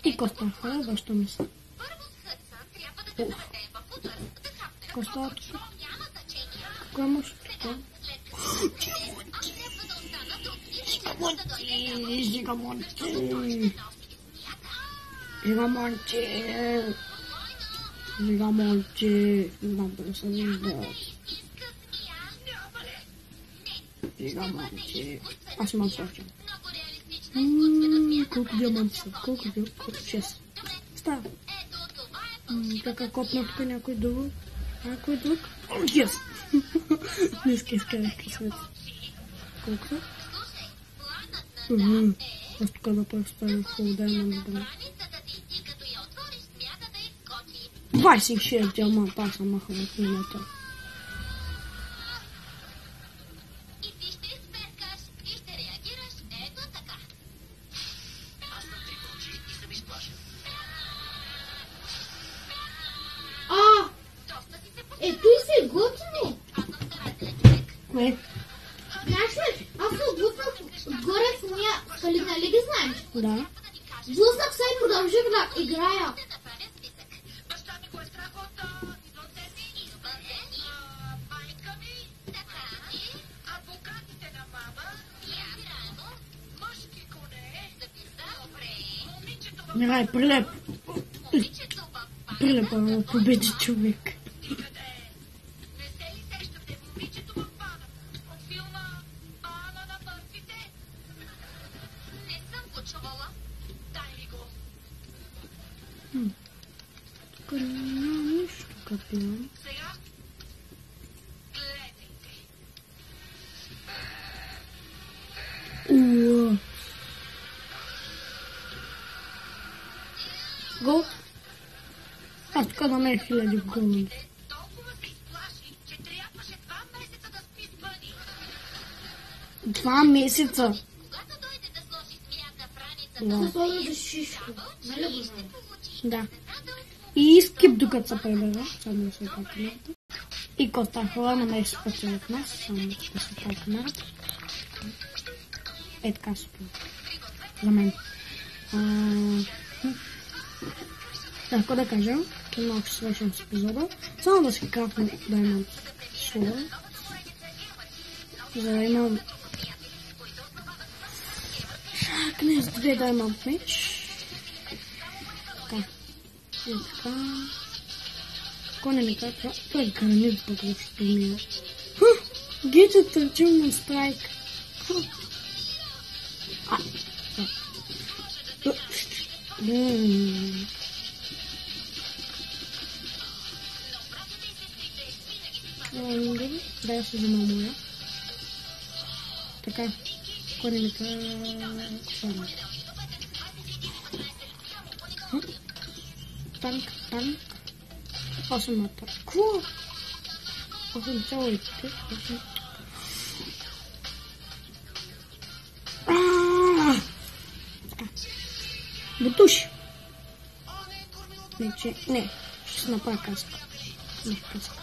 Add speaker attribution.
Speaker 1: И Коста, връщаме се. Коста, какво имаш? Жигамонче, надо се вижда. Жигамонче, аз имам сочен. Колко диаманти са? Колко? 6. Става. Така копна тук някой друг. Yes! Днеска изкарах късмет. Колко са? Аз тук да представя фул даймонд да. 26 диаманта аз съм махал от минута.
Speaker 2: Той се готино.
Speaker 1: Кое?
Speaker 2: Знаеш ли, аз се отблъснах отгоре в уния скали, нали ги знаеш?
Speaker 1: Да.
Speaker 2: Блъснах се и продължих да играя.
Speaker 1: Мирай, прилеп. Прилепа, победи човек. Тук няма нищо, капилан. Гол. Аз тук да ме 1000 голи. Два месеца.
Speaker 2: Да сложи за шишко. Нали го знаеш?
Speaker 1: Да. И скип докато се пребера. Само да се прави камерата. И Коста хора намери се пъти от нас. Само да се прави камерата. Е така се прави. За мен. Какво да кажа? Малко ще свършим с епизода. Само да си крафна Diamond Sword. За да имам... Днес 2 Diamond Mage. Така. И така. Какво не ми казва? Той е гранит, пък въобще ми е. Гичът търчил на страйк. Да, я се взема моя. Така. Кореника. Танк. 8 атака. 8,5. Бутуши. Не, ще се направя каска. Не, каска.